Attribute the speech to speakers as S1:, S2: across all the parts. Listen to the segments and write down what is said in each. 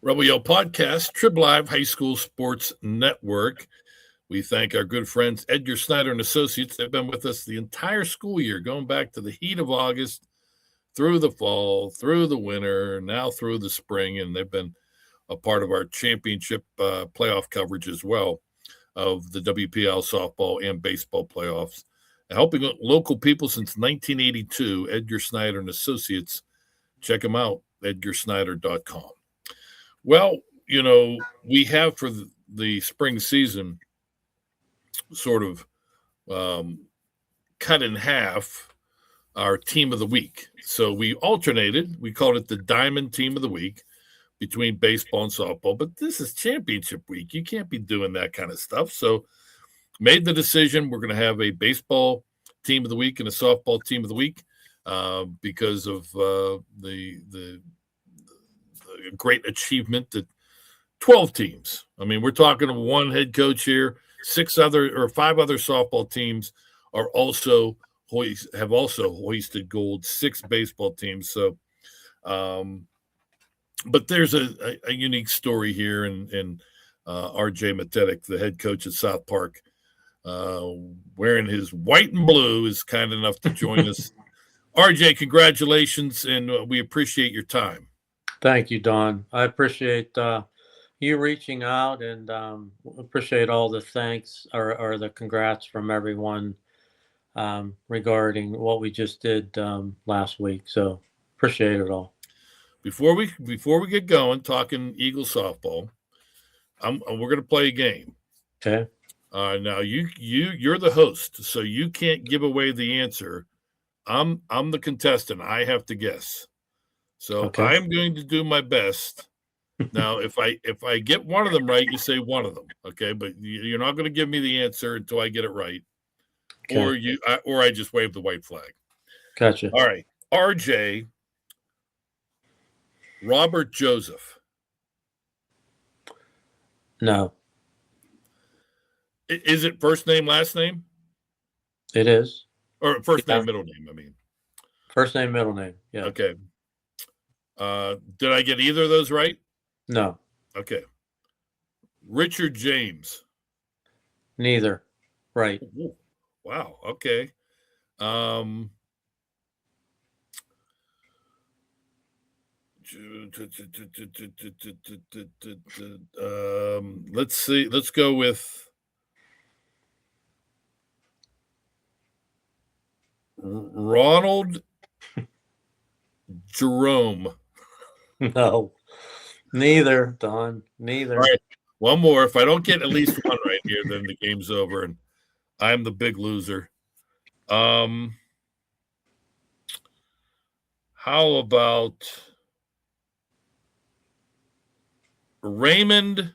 S1: Rebel Yell Podcast, Trib Live High School Sports Network. We thank our good friends Edgar Snyder and Associates. They've been with us the entire school year, going back to the heat of August, through the fall, through the winter, now through the spring, and they've been a part of our championship playoff coverage as well of the WPIAL softball and baseball playoffs. Helping local people since 1982, Edgar Snyder and Associates. Check them out, edgarsnyder.com. Well, we have for the spring season sort of cut in half our team of the week. So we alternated. We called it the Diamond Team of the Week between baseball and softball. But this is championship week. You can't be doing that kind of stuff. So made the decision we're going to have a baseball team of the week and a softball team of the week because of the great achievement that 12 teams. I mean, we're talking one head coach here, 5 other softball teams are also have hoisted gold, 6 baseball teams. So, but there's a unique story here, and RJ Matetic, the head coach at South Park, wearing his white and blue, is kind enough to join us. RJ, congratulations, and we appreciate your time.
S2: Thank you, Don. I appreciate you reaching out, and appreciate all the thanks or the congrats from everyone regarding what we just did last week. So appreciate it all.
S1: Before we get going, talking Eagle softball, we're going to play a game.
S2: Okay.
S1: Now you're the host, so you can't give away the answer. I'm the contestant. I have to guess. So okay. I'm going to do my best. Now, if I get one of them right, you say one of them, okay? But you're not going to give me the answer until I get it right, okay. Or I just wave the white flag.
S2: Gotcha.
S1: All right, RJ, Robert Joseph.
S2: No.
S1: Is it first name, last name?
S2: It is.
S1: Or first name, middle name, I mean.
S2: First name, middle name, yeah.
S1: Okay. Did I get either of those right?
S2: No.
S1: Okay. Richard James.
S2: Neither. Right.
S1: Ooh, wow. Okay. Let's see. Let's go with Ronald Jerome.
S2: No. Neither, Don. Neither.
S1: All right. One more. If I don't get at least one right here, then the game's over and I'm the big loser. How about Raymond?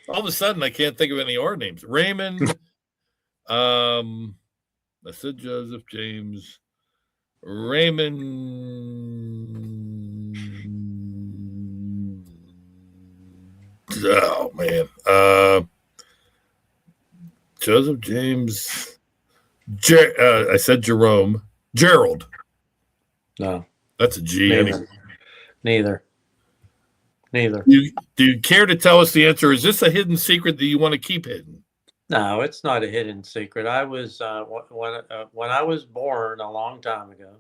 S1: All of a sudden, I can't think of any R names. Raymond. I said Joseph, James, Raymond. Oh man, Joseph, James. I said Jerome. Gerald.
S2: No,
S1: that's a G.
S2: Neither.
S1: Do you care to tell us the answer? Is this a hidden secret that you want to keep hidden?
S2: No, it's not a hidden secret. I was when I was born a long time ago.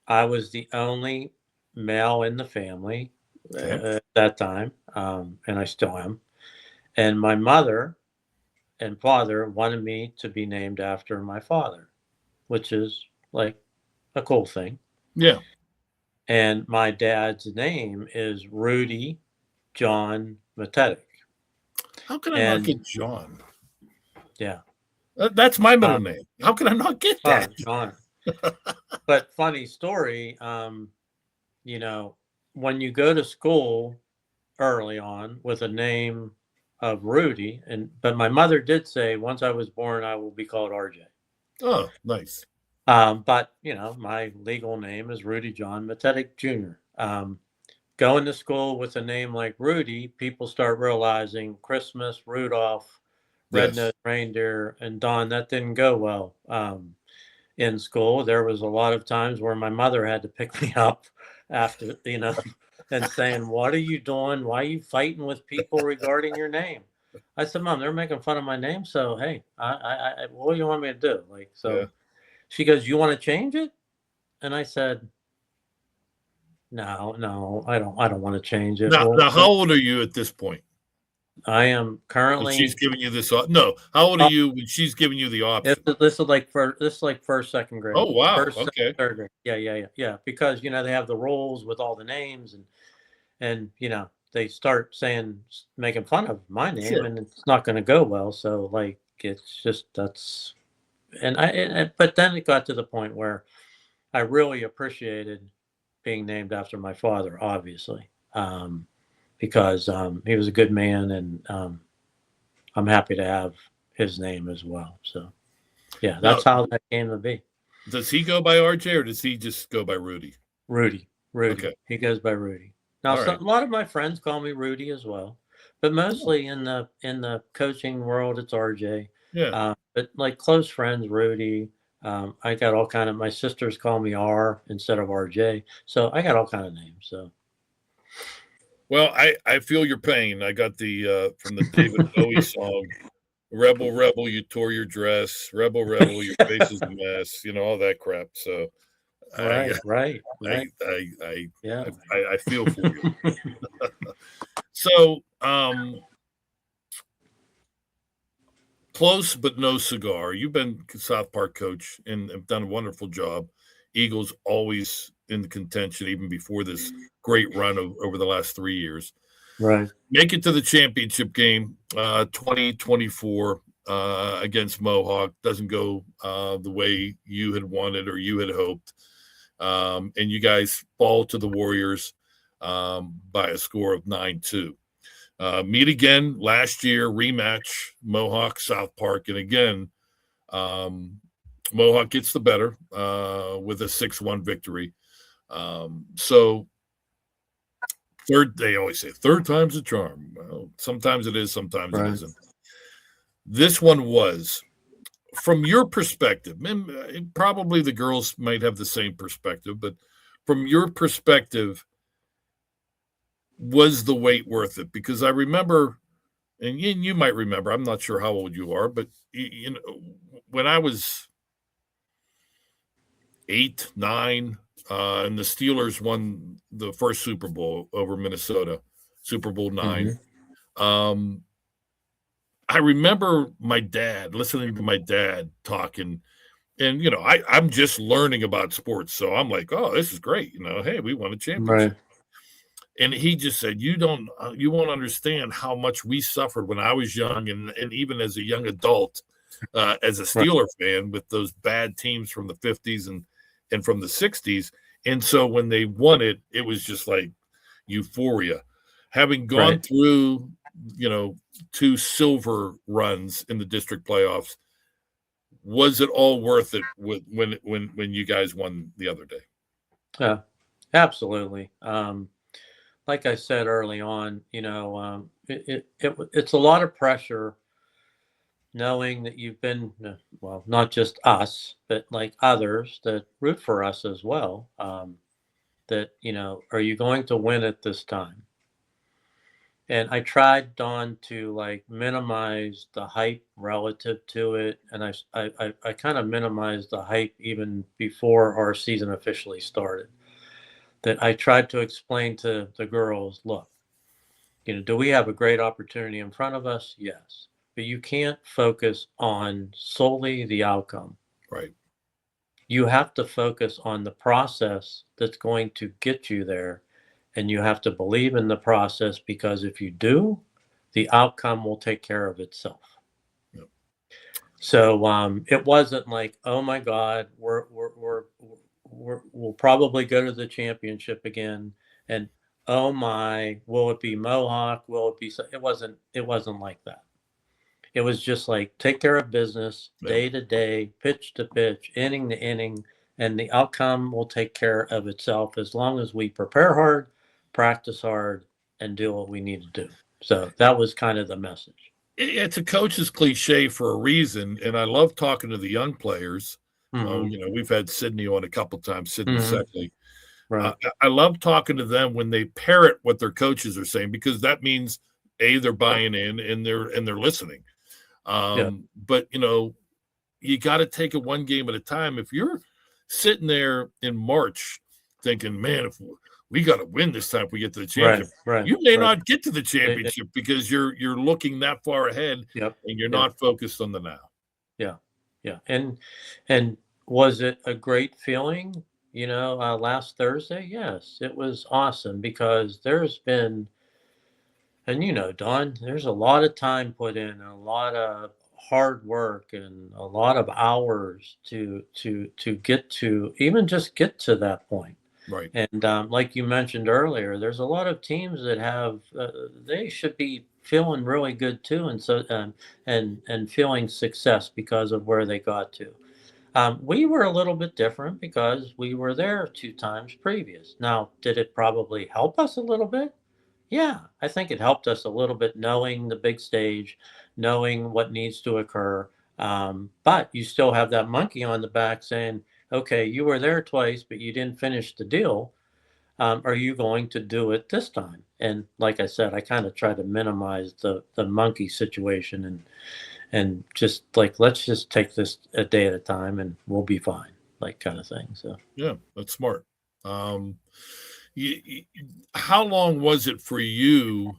S2: I was the only male in the family at that time, and I still am. And my mother and father wanted me to be named after my father, which is like a cool thing.
S1: Yeah.
S2: And my dad's name is Rudy John Matetic.
S1: How can I not get John?
S2: Yeah.
S1: That's my middle name. How can I not get that?
S2: John. But funny story, when you go to school early on with a name of Rudy, but my mother did say, once I was born, I will be called RJ.
S1: Oh, nice.
S2: But, my legal name is Rudy John Matetic Jr. Going to school with a name like Rudy, people start realizing Christmas, Rudolph, Red-Nosed Reindeer, and Don, that didn't go well. in school. There was a lot of times where my mother had to pick me up after, and saying, "What are you doing? Why are you fighting with people regarding your name?" I said, "Mom, they're making fun of my name. So, hey, what do you want me to do?"
S1: Yeah.
S2: She goes, "You want to change it?" And I said, "No, no, I don't want to change it."
S1: Now, how old are you at this point?
S2: I am
S1: When she's
S2: currently.
S1: giving you this no, how old are you when she's giving you the option?
S2: This is like first, second grade.
S1: Oh, wow,
S2: First, second,
S1: okay,
S2: third grade. Yeah. Because they have the rules with all the names, and they start making fun of my name,
S1: sure.
S2: and it's not going to go well. So it's just that's but then it got to the point where I really appreciated being named after my father, obviously, because he was a good man, and I'm happy to have his name as well. So. Yeah,
S1: Now,
S2: that's how that came to be.
S1: does he go by RJ or does he just go by Rudy?
S2: Rudy.
S1: Okay,
S2: Rudy. He goes by Rudy. Now,
S1: all right,
S2: a lot of my friends call me Rudy as well, but
S1: cool.
S2: mostly in the coaching world, it's RJ.
S1: Yeah.
S2: But like close friends, Rudy. I got all kind of. My sisters call me R instead of RJ, so I got all kind of names. So.
S1: Well, I feel your pain. I got the from the David Bowie song, "Rebel, Rebel, you tore your dress. Rebel, Rebel, your face is a mess." All that crap. So I
S2: Right. Right.
S1: I
S2: Right.
S1: I I
S2: Yeah.
S1: I feel for you. So, close but no cigar. You've been South Park coach and have done a wonderful job. Eagles always in contention, even before this great run over the last 3 years.
S2: Right.
S1: Make it to the championship game, 2024 against Mohawk. Doesn't go the way you had wanted or you had hoped. And you guys fall to the Warriors by a score of 9-2. Meet again last year, rematch, Mohawk, South Park. And again, Mohawk gets the better with a 6-1 victory. So they always say third time's a charm. Well, sometimes it is, sometimes it
S2: Right.
S1: isn't. This one was, from your perspective, probably the girls might have the same perspective, but from your perspective, was the wait worth it? Because I remember, and you might remember, I'm not sure how old you are, but when I was 8, 9, and the Steelers won the first Super Bowl over Minnesota, Super Bowl 9.
S2: Mm-hmm.
S1: I remember listening to my dad talking, and I'm just learning about sports, so I'm like, oh, this is great. Hey, we won a
S2: Right.
S1: championship. And he just said, you won't understand how much we suffered when I was young, and even as a young adult, as a
S2: Right.
S1: Steeler fan, with those bad teams from the 50s and from the 60s. And so when they won it, it was just like euphoria. Having gone
S2: Right.
S1: through, 2 silver runs in the district playoffs, was it all worth it when you guys won the other day?
S2: Yeah. Absolutely. Like I said early on, it's a lot of pressure knowing that you've been, well, not just us, but like others that root for us as well. That, are you going to win it this time? And I tried, Don, to like minimize the hype relative to it. And I kind of minimized the hype even before our season officially started. That I tried to explain to the girls, look, do we have a great opportunity in front of us? Yes. But you can't focus on solely the outcome.
S1: Right.
S2: You have to focus on the process that's going to get you there. And you have to believe in the process, because if you do, the outcome will take care of itself.
S1: Yep.
S2: So it wasn't like, oh my God, we'll probably go to the championship again, and oh my, will it be Mohawk? Will it be? It wasn't like that. It was just like, take care of business,
S1: Yep.
S2: day to day, pitch to pitch, inning to inning, and the outcome will take care of itself as long as we prepare hard, practice hard, and do what we need to do. So that was kind of the message.
S1: It's a coach's cliche for a reason, and I love talking to the young players
S2: Mm-hmm.
S1: We've had Sydney on a couple times, Sydney
S2: Mm-hmm.
S1: Seckley.
S2: Right.
S1: I love talking to them when they parrot what their coaches are saying, because that means they're buying in and they're listening.
S2: Yeah.
S1: But you got to take it one game at a time. If you're sitting there in March thinking, man, if we got to win this time if we get to the
S2: Right.
S1: championship,
S2: Right.
S1: you may
S2: Right.
S1: not get to the championship because you're looking that far ahead
S2: Yep.
S1: and you're
S2: Yep.
S1: not focused on the now.
S2: Yeah. Yeah. And was it a great feeling? Last Thursday, yes, it was awesome because there's been, and Don, there's a lot of time put in, and a lot of hard work, and a lot of hours to get to, even just get to that point.
S1: Right.
S2: And like you mentioned earlier, there's a lot of teams that have they should be feeling really good too, and so and feeling success because of where they got to. We were a little bit different because we were there 2 times previous. Now, did it probably help us a little bit? Yeah, I think it helped us a little bit knowing the big stage, knowing what needs to occur. But you still have that monkey on the back saying, okay, you were there twice, but you didn't finish the deal. Are you going to do it this time? And like I said, I kind of try to minimize the monkey situation and just like, let's just take this a day at a time and we'll be fine, like kind of thing. So
S1: Yeah, that's smart. Um, how long was it for you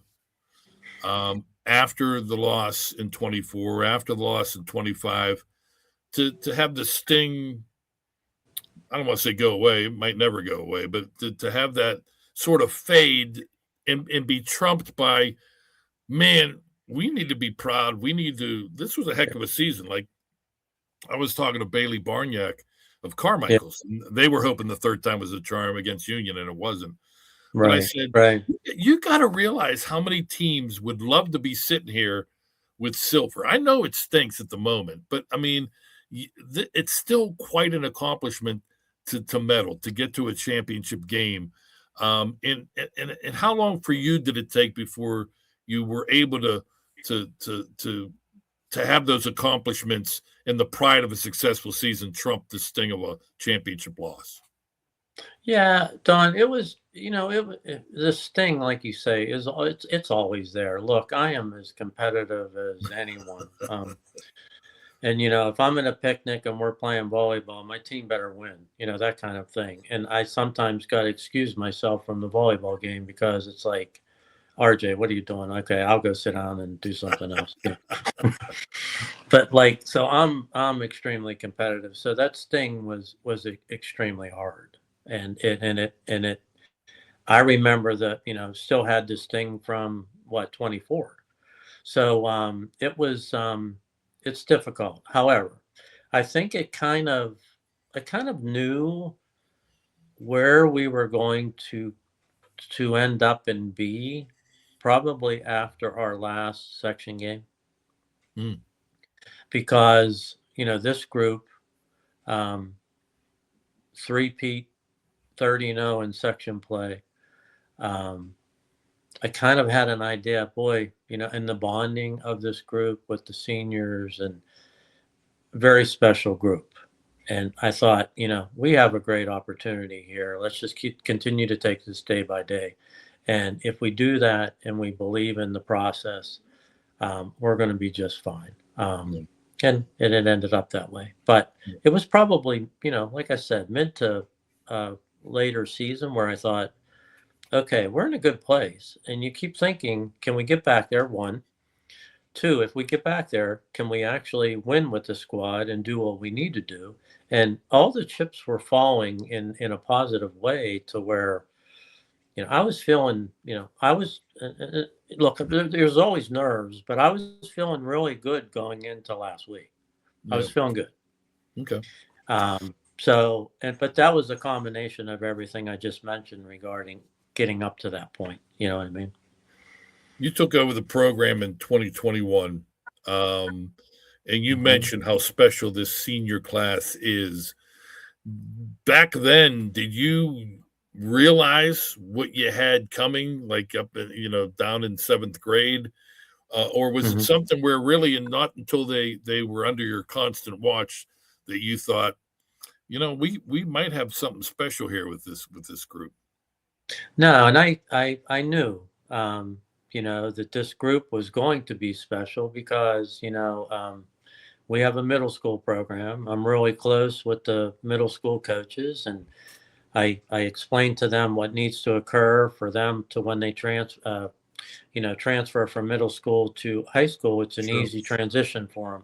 S1: after the loss in 24, after the loss in 25, to have the sting? I don't want to say go away; it might never go away, but to have that sort of fade and be trumped by, man, we need to be proud. We need to. This was a heck of a season. Like, I was talking to Bailey Barniak of
S2: yeah,
S1: Carmichael's, and they were hoping the third time was a charm against Union, and it wasn't. But I
S2: right,
S1: said,
S2: right.
S1: you got to realize how many teams would love to be sitting here with silver. I know it stinks at the moment, but I mean, it's still quite an accomplishment to medal, to get to a championship game. And how long for you did it take before you were able to to to to have those accomplishments and the pride of a successful season trump the sting of a championship loss?
S2: Yeah, Don, it was, this thing, like you say, it's always there. Look, I am as competitive as anyone. And if I'm in a picnic and we're playing volleyball, my team better win, that kind of thing. And I sometimes got to excuse myself from the volleyball game because it's like, RJ, what are you doing? Okay, I'll go sit down and do something else. Yeah. But like, so I'm extremely competitive. So that sting was extremely hard, and it. I remember that still had this sting from what 24. So it's difficult. However, I think I kind of knew where we were going to end up and be probably after our last section game
S1: Mm,
S2: because this group um, three-peat 30-0 in section play. um, I kind of had an idea, boy, in the bonding of this group with the seniors, and very special group. And I thought, we have a great opportunity here. Let's just continue to take this day by day. And if we do that and we believe in the process, we're going to be just fine.
S1: yeah,
S2: And it ended up that way. But
S1: yeah,
S2: it was probably, like I said, mid to later season where I thought, okay, we're in a good place. And you keep thinking, can we get back there? One. Two, if we get back there, can we actually win with the squad and do what we need to do? And all the chips were falling in a positive way to where, I was feeling, I was, look, there's always nerves, but I was feeling really good going into last week. I
S1: yeah.
S2: was feeling good.
S1: Okay.
S2: But that was a combination of everything I just mentioned regarding getting up to that point. You know what I mean?
S1: You took over the program in 2021, and you
S2: Hmm.
S1: mentioned how special this senior class is. Back then, did you realize what you had coming, like up, down in seventh grade, or was it
S2: Hmm.
S1: something where really, and not until they were under your constant watch, that you thought, we might have something special here with this group.
S2: No, and I knew, that this group was going to be special because, we have a middle school program. I'm really close with the middle school coaches, and I explained to them what needs to occur for them to when they transfer from middle school to high school. It's an
S1: Sure.
S2: easy transition for them,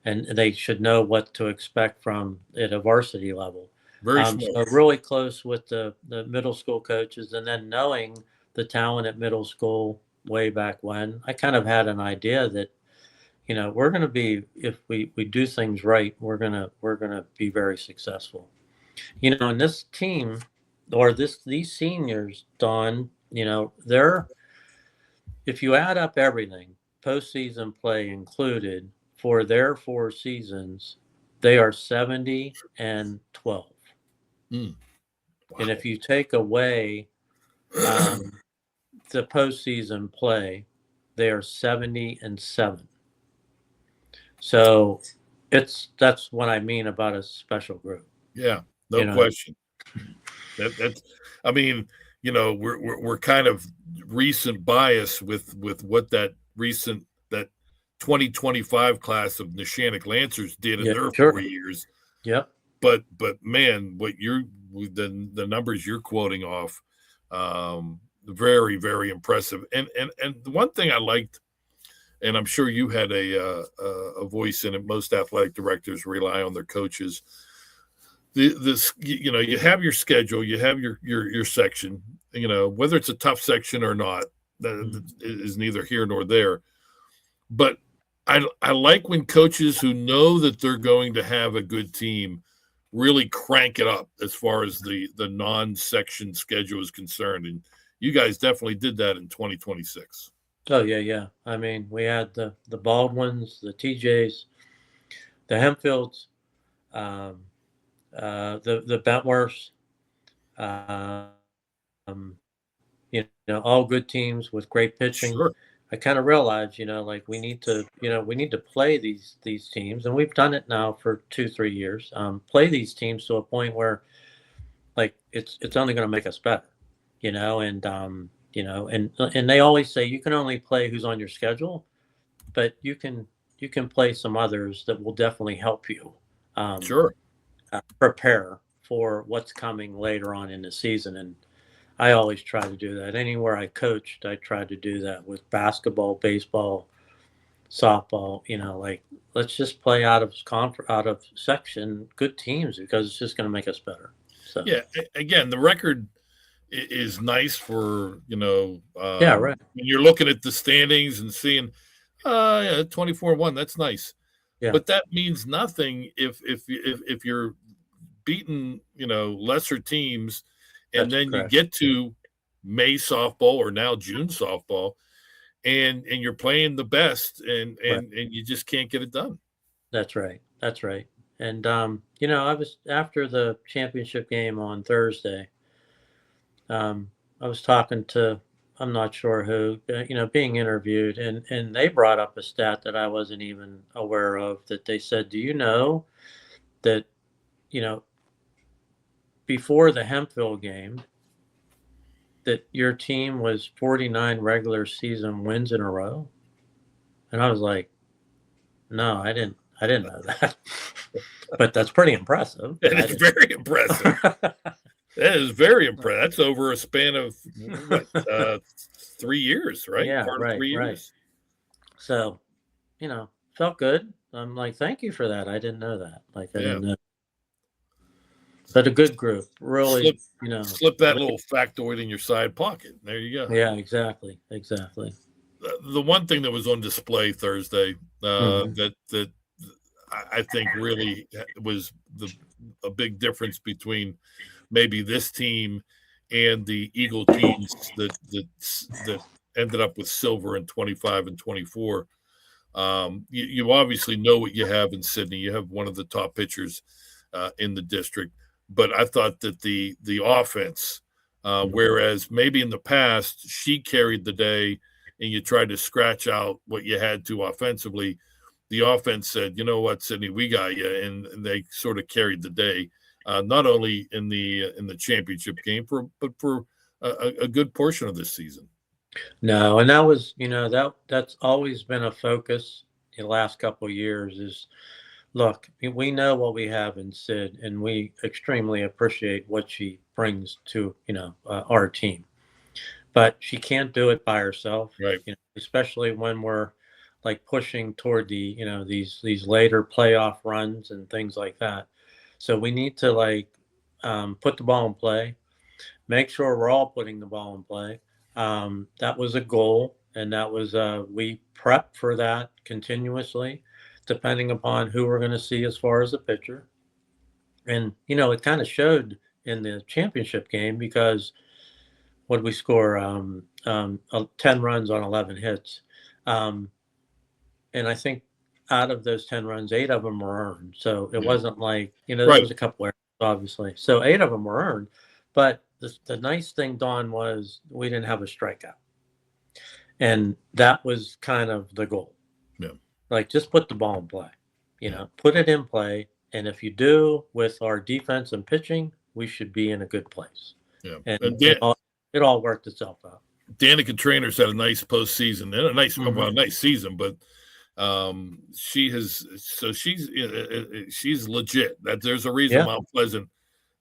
S2: and they should know what to expect from at a varsity level.
S1: Very smart.
S2: So really close with the middle school coaches, and then knowing the talent at middle school way back when, I kind of had an idea that we're going to be, if we do things right, we're gonna be very successful. And this team or these seniors, Don, they're, if you add up everything, postseason play included, for their 4 seasons, they are 70-12.
S1: Mm,
S2: And
S1: wow.
S2: if you take away the postseason play, they are 70-7. So that's what I mean about a special group.
S1: Yeah,
S2: You
S1: no
S2: know,
S1: question. That's, I mean, we're kind of recent bias with what that 2025 class of Neshannock Lancers did in
S2: yeah,
S1: their
S2: sure.
S1: 4 years.
S2: Yep.
S1: But man, the numbers you're quoting off, very, very impressive. And the one thing I liked, and I'm sure you had a voice in it. Most athletic directors rely on their coaches. You have your schedule, you have your section. Whether it's a tough section or not, that is neither here nor there. But I like when coaches who know that they're going to have a good team really crank it up as far as the non-section schedule is concerned. And you guys definitely did that in 2026.
S2: Oh yeah. I mean, we had the Baldwins, the TJs, the Hempfields, um, the Bentworths, um, all good teams with great pitching.
S1: Sure.
S2: I kind of realized, like we need to play these teams, and we've done it now for 2-3 years. Play these teams to a point where, like, it's only going to make us better, and they always say you can only play who's on your schedule, but you can play some others that will definitely help you
S1: Sure.
S2: prepare for what's coming later on in the season. And I always try to do that. Anywhere I coached, I tried to do that with basketball, baseball, softball. Like, let's just play out of section good teams because it's just going to make us better. So
S1: Yeah. Again, the record is nice for
S2: yeah, right.
S1: when you're looking at the standings and seeing, yeah, 24-1. That's nice,
S2: Yeah,
S1: but that means nothing if you're beating lesser teams, and
S2: that's
S1: then you
S2: correct.
S1: get to May softball or now June softball, and you're playing the best, and
S2: Right.
S1: and you just can't get it done.
S2: That's right. That's right. And I was after the championship game on Thursday. I was talking to, I'm not sure who, being interviewed, and they brought up a stat that I wasn't even aware of. That they said, "Do you know that you know before the Hempville game that your team was 49 regular season wins in a row?" And I was like, "No, I didn't know that." But that's pretty impressive.
S1: It
S2: I
S1: is
S2: didn't.
S1: very impressive. That is very impressive. That's over a span of what, 3 years, right?
S2: Yeah,
S1: Part of
S2: right,
S1: three
S2: right.
S1: years.
S2: So, felt good. I'm like, thank you for that. I didn't know that. Like, I
S1: Yeah.
S2: didn't know. But a good group,
S1: Slip
S2: really,
S1: slip that little factoid in your side pocket. There you go.
S2: yeah, exactly, exactly.
S1: The one thing that was on display Thursday,
S2: Hmm.
S1: that I think really was a big difference between maybe this team and the Eagle teams that ended up with silver in 25 and 24. You obviously know what you have in Sydney. You have one of the top pitchers in the district, but I thought that the offense, whereas maybe in the past she carried the day, and you tried to scratch out what you had to offensively, the offense said, "You know what, Sydney, we got you," and they sort of carried the day. not only in the championship game, but for a good portion of this season.
S2: No, and that was, that's always been a focus the last couple of years is, look, we know what we have in Sid, and we extremely appreciate what she brings to, our team. But she can't do it by herself,
S1: Right.
S2: especially when we're like pushing toward these later playoff runs and things like that. So we need to put the ball in play, make sure we're all putting the ball in play. That was a goal, and that was we prep for that continuously, depending upon who we're going to see as far as the pitcher. And it kind of showed in the championship game because what did we score? 10 runs on 11 hits. Um, and I think out of those 10 runs, 8 of them were earned. So it wasn't like, there
S1: Right.
S2: was a couple errors, obviously. So 8 of them were earned. But the nice thing, Don, was we didn't have a strikeout. And that was kind of the goal.
S1: Yeah.
S2: Like, just put the ball in play, put it in play. And if you do with our defense and pitching, we should be in a good place.
S1: Yeah.
S2: And it all worked itself out.
S1: Danica Trainer's had a nice postseason and a nice, nice season, but she's legit. That there's a reason Mount Pleasant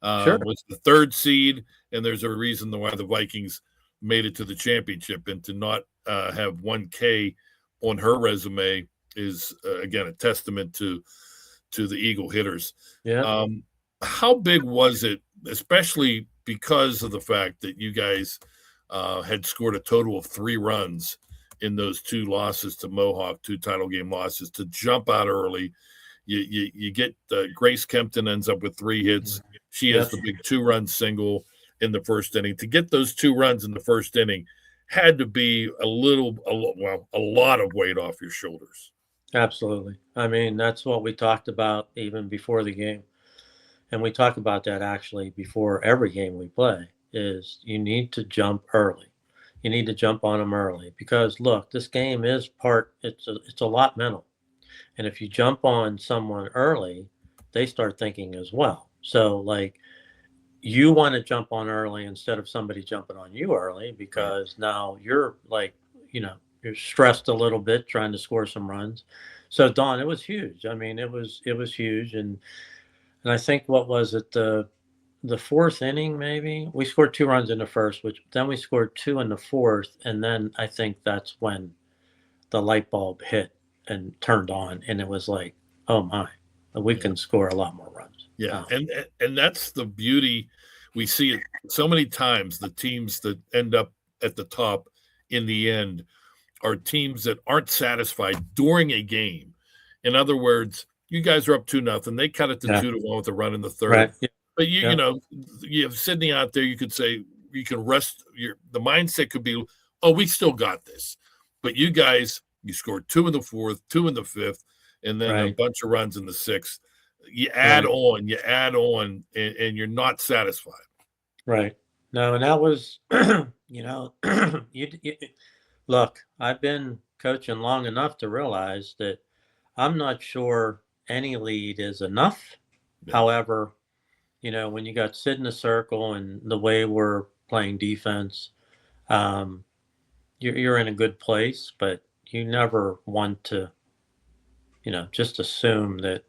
S1: was the 3rd seed, and there's a reason why the Vikings made it to the championship. And to not have 1K on her resume is again a testament to the Eagle hitters.
S2: Yeah.
S1: How big was it, especially because of the fact that you guys had scored a total of 3 runs in those 2 losses to Mohawk, 2 title game losses, to jump out early? You get Grace Kempton ends up with 3 hits. She has the big 2-run single in the first inning. To get those 2 runs in the first inning had to be a lot of weight off your shoulders.
S2: Absolutely. I mean, that's what we talked about even before the game. And we talk about that actually before every game we play is you need to jump early. You need to jump on them early because look, this game is it's a lot mental. And if you jump on someone early, they start thinking as well. So you want to jump on early instead of somebody jumping on you early because now you're you're stressed a little bit trying to score some runs. So Don, it was huge. I mean, it was huge. And I think what was it, the 4th inning, maybe we scored 2 runs in the first, which then we scored 2 in the 4th. And then I think that's when the light bulb hit and turned on. And it was like, oh my, we can score a lot more runs.
S1: Yeah. And that's the beauty. We see it so many times. The teams that end up at the top in the end are teams that aren't satisfied during a game. In other words, you guys are up 2-0. They cut it to 2-1 with a run in the 3rd.
S2: Right. Yeah.
S1: But you have Sydney out there. You could say you can rest. The mindset could be, oh, we still got this. But you guys, you scored 2 in the 4th, 2 in the 5th, and then a bunch of runs in the 6th. You add on, and you're not satisfied.
S2: Right. No, and that was, look, I've been coaching long enough to realize that I'm not sure any lead is enough. Yeah. However, when you got Sid in the circle and the way we're playing defense, you're in a good place, but you never want to, just assume that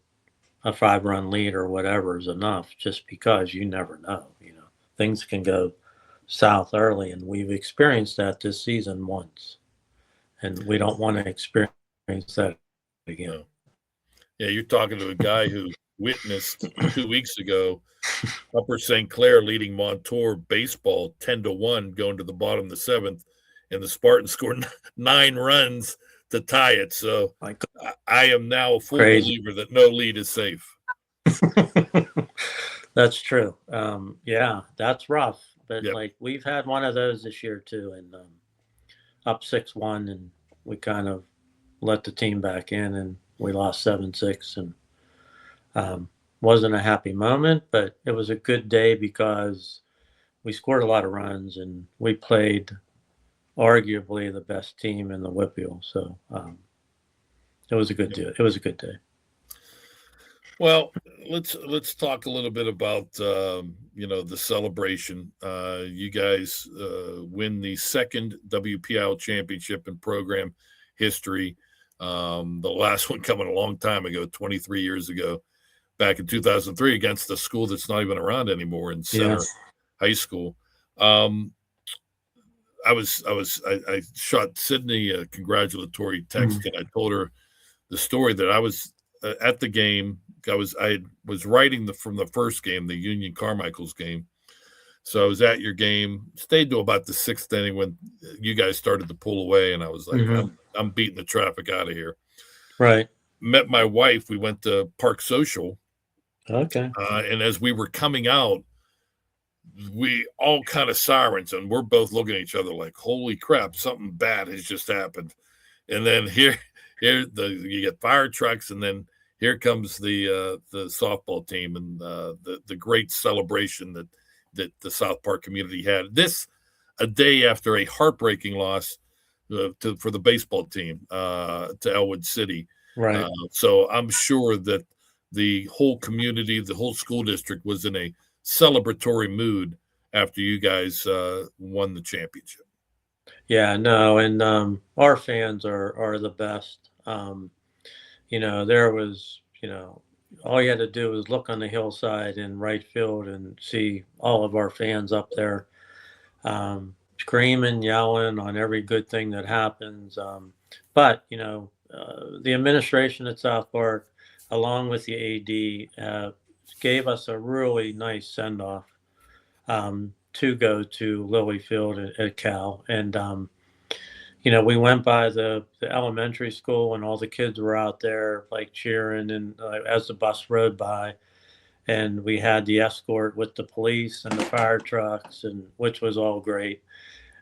S2: a 5-run lead or whatever is enough just because you never know, things can go south early, and we've experienced that this season once, and we don't want to experience that again.
S1: No. Yeah, you're talking to a guy who witnessed 2 weeks ago Upper St. Clair leading Montour baseball 10-1 going to the bottom of the 7th, and the Spartans scored 9 runs to tie it. So I am now a full believer that no lead is safe.
S2: That's true. Yeah, that's rough. But we've had one of those this year too, and up 6-1, and we kind of let the team back in, and we lost 7-6, and wasn't a happy moment, but it was a good day because we scored a lot of runs, and we played arguably the best team in the WPIAL. So it was a good day. It was a good day.
S1: Well, let's talk a little bit about the celebration. You guys win the second WPIAL championship in program history. The last one coming a long time ago, 23 years ago, back in 2003, against a school that's not even around anymore in Center
S2: Yes.
S1: High School. Um, I shot Sydney a congratulatory text, and I told her the story that I was at the game. I was writing from the first game, the Union Carmichael's game. So I was at your game, stayed to about the sixth inning when you guys started to pull away, and I was like,
S2: Hmm.
S1: I'm beating the traffic out of here.
S2: Right.
S1: Met my wife. We went to Park Social,
S2: Okay.
S1: and as we were coming out, we all kind of sirens, and we're both looking at each other like, "Holy crap! Something bad has just happened." And then you get fire trucks, and then here comes the softball team and the great celebration that the South Park community had. This a day after a heartbreaking loss for the baseball team to Elwood City.
S2: Right.
S1: So I'm sure that the whole community, the whole school district was in a celebratory mood after you guys won the championship.
S2: Yeah. No. And our fans are the best. There was, all you had to do was look on the hillside in right field and see all of our fans up there, screaming, yelling on every good thing that happens. But the administration at South Park, along with the AD, gave us a really nice send off, to go to Lily Field at Cal. And we went by the elementary school, and all the kids were out there like cheering, and as the bus rode by, and we had the escort with the police and the fire trucks, and which was all great.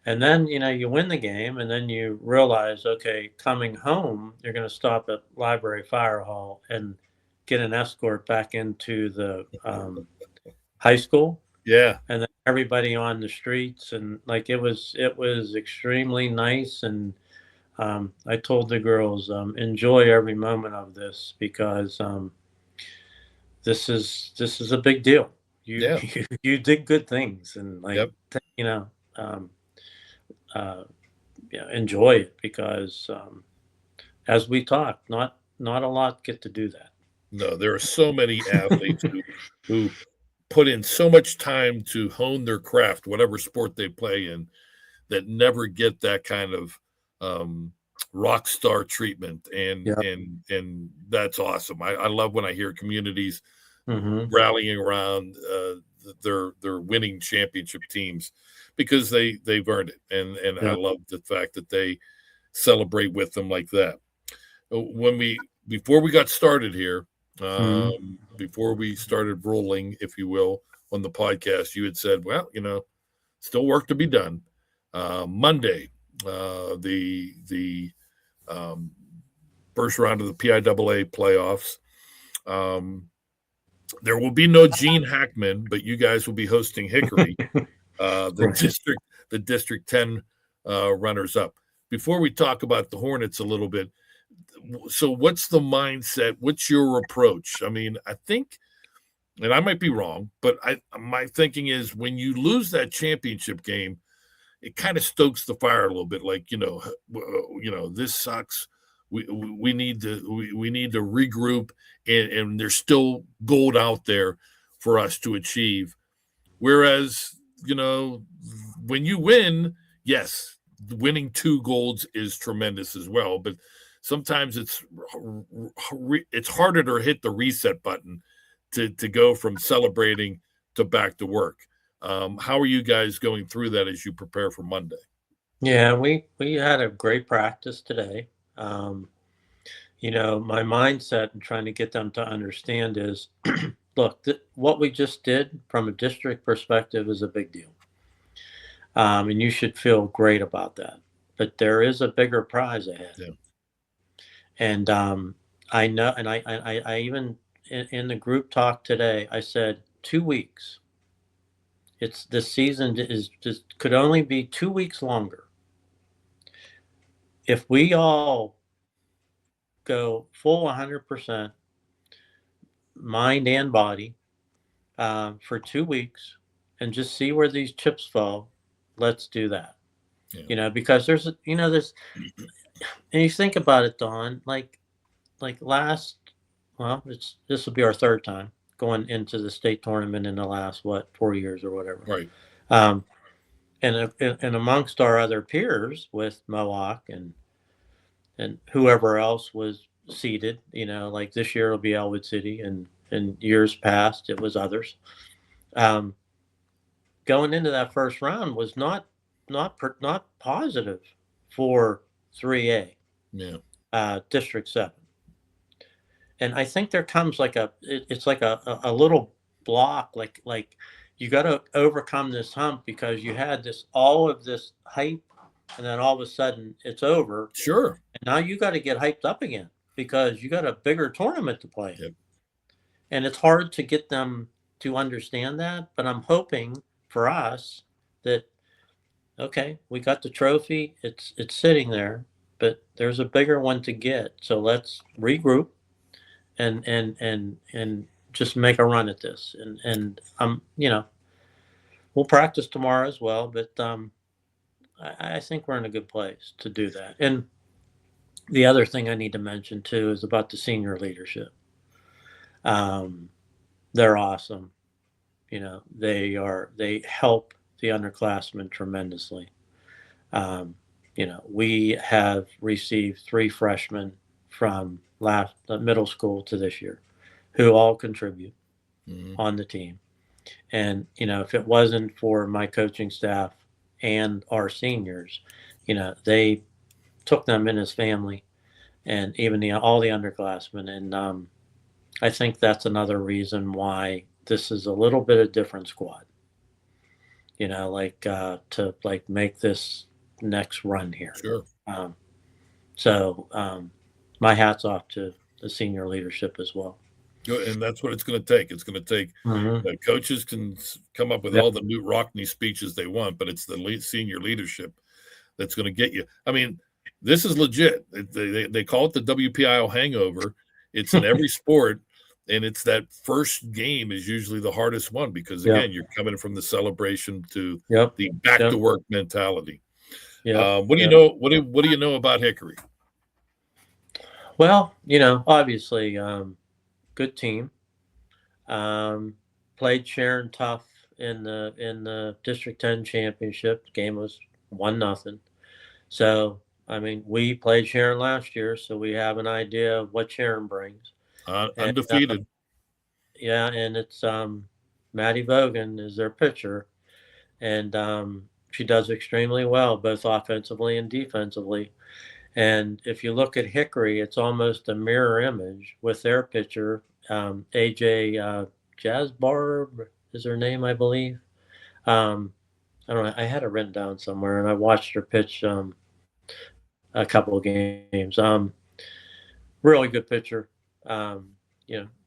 S2: And then you win the game, and then you realize, okay, coming home, you're going to stop at Library Fire Hall and get an escort back into the high school,
S1: Yeah.
S2: and then everybody on the streets, and like it was extremely nice. And I told the girls, enjoy every moment of this, because this is a big deal. You
S1: Yeah.
S2: you did good things, and like
S1: Yep.
S2: you know, um, uh, enjoy it, because as we talked, not a lot get to do that.
S1: No, there are so many athletes who put in so much time to hone their craft, whatever sport they play in, that never get that kind of um, rock star treatment, and
S2: Yeah.
S1: that's awesome. I love when I hear communities
S2: Hmm.
S1: rallying around their winning championship teams because they've earned it, and I
S2: Yeah.
S1: love the fact that they celebrate with them like that. When we Before we got started here,
S2: Hmm.
S1: before we started rolling, if you will, on the podcast, you had said, "Well, still work to be done." Monday, the um, first round of the PIAA playoffs. Um, there will be no Gene Hackman, but you guys will be hosting Hickory, the
S2: Right.
S1: District 10 runners up. Before we talk about the Hornets a little bit, so what's the mindset? What's your approach? I mean, I think, and I might be wrong, but my thinking is when you lose that championship game, it kind of stokes the fire a little bit. Like this sucks. We need to regroup, and there's still gold out there for us to achieve. Whereas when you win, yes, winning two golds is tremendous as well, but sometimes it's harder to hit the reset button to go from celebrating to back to work. How are you guys going through that as you prepare for Monday?
S2: Yeah, we had a great practice today. Um, my mindset and trying to get them to understand is, look, what we just did from a district perspective is a big deal, and you should feel great about that. But there is a bigger prize ahead,
S1: Yeah.
S2: and I know, and I even in the group talk today, I said 2 weeks. It's the season is just could only be 2 weeks longer. If we all go full 100%, mind and body, for 2 weeks and just see where these chips fall. Let's do that.
S1: Yeah.
S2: Because there's, and you think about it, Don, like this will be our third time going into the state tournament in the last, 4 years or whatever.
S1: Right.
S2: Um, and amongst our other peers with Mohawk and whoever else was seated, like this year it'll be Elwood City, and in years past it was others. Um, Going into that first round was not positive for 3A,
S1: Yeah.
S2: District 7. And I think there comes it's like a little block, like you got to overcome this hump because you had all of this hype, and then all of a sudden it's over,
S1: Sure.
S2: and now you got to get hyped up again because you got a bigger tournament to play.
S1: Yep.
S2: And it's hard to get them to understand that, but I'm hoping for us that, okay, we got the trophy, it's sitting there, but there's a bigger one to get, so let's regroup and just make a run at this. And we'll practice tomorrow as well, but I think we're in a good place to do that. And the other thing I need to mention too is about the senior leadership. They're awesome. They help the underclassmen tremendously. We have received 3 freshmen from middle school to this year who all contribute on the team. And, if it wasn't for my coaching staff and our seniors, they took them in as family, and even all the underclassmen. And I think that's another reason why this is a little bit of different squad, to make this next run here.
S1: Sure.
S2: So my hat's off to the senior leadership as well.
S1: And that's what it's going to take. It's going to take coaches can come up with all the Newt Rockney speeches they want, but it's the senior leadership that's going to get you. I mean, this is legit. They call it the WPIAL hangover. It's in every sport, and it's that first game is usually the hardest one because, again, you're coming from the celebration to the back to work mentality. What do you know? What do you know about Hickory?
S2: Well, obviously, good team. Played Sharon tough in the District 10 championship. The game was 1-0. So, I mean, we played Sharon last year, so we have an idea of what Sharon brings.
S1: Undefeated.
S2: And it's Maddie Vogan is their pitcher, and she does extremely well, both offensively and defensively. And if you look at Hickory, it's almost a mirror image with their pitcher, AJ Jazzbarb is her name, I believe. I don't know. I had it written down somewhere, and I watched her pitch a couple of games. Really good pitcher.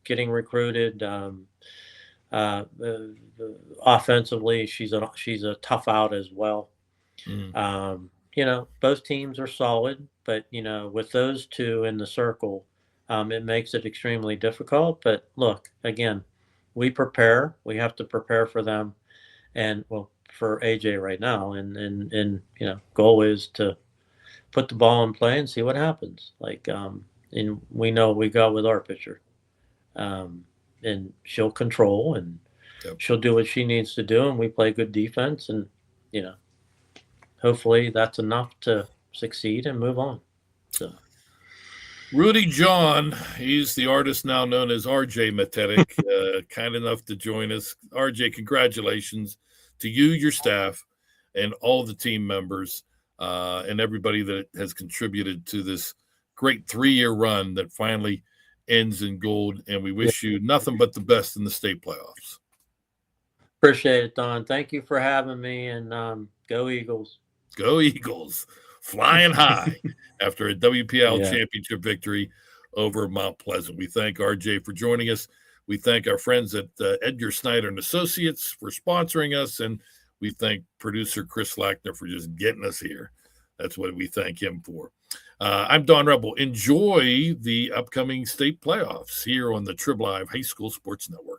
S2: Getting recruited. Offensively, she's a tough out as well. Both teams are solid, but with those two in the circle, it makes it extremely difficult. But look, again, we prepare. We have to prepare for them, and for AJ right now, and goal is to put the ball in play and see what happens. And we know we got with our pitcher, and she'll control and she'll do what she needs to do, and we play good defense, and hopefully that's enough to succeed and move on. So.
S1: Rudy John, he's the artist now known as RJ Matetic, kind enough to join us. RJ, congratulations to you, your staff, and all the team members, and everybody that has contributed to this great 3-year run that finally ends in gold. And we wish you nothing but the best in the state playoffs.
S2: Appreciate it, Don. Thank you for having me, and go Eagles.
S1: Go Eagles. Flying high after a WPIAL championship victory over Mount Pleasant. We thank RJ for joining us. We thank our friends at Edgar Snyder and Associates for sponsoring us, and we thank producer Chris Lackner for just getting us here. That's what we thank him for. I'm Don Rebel. Enjoy the upcoming state playoffs here on the Trib Live High School Sports Network.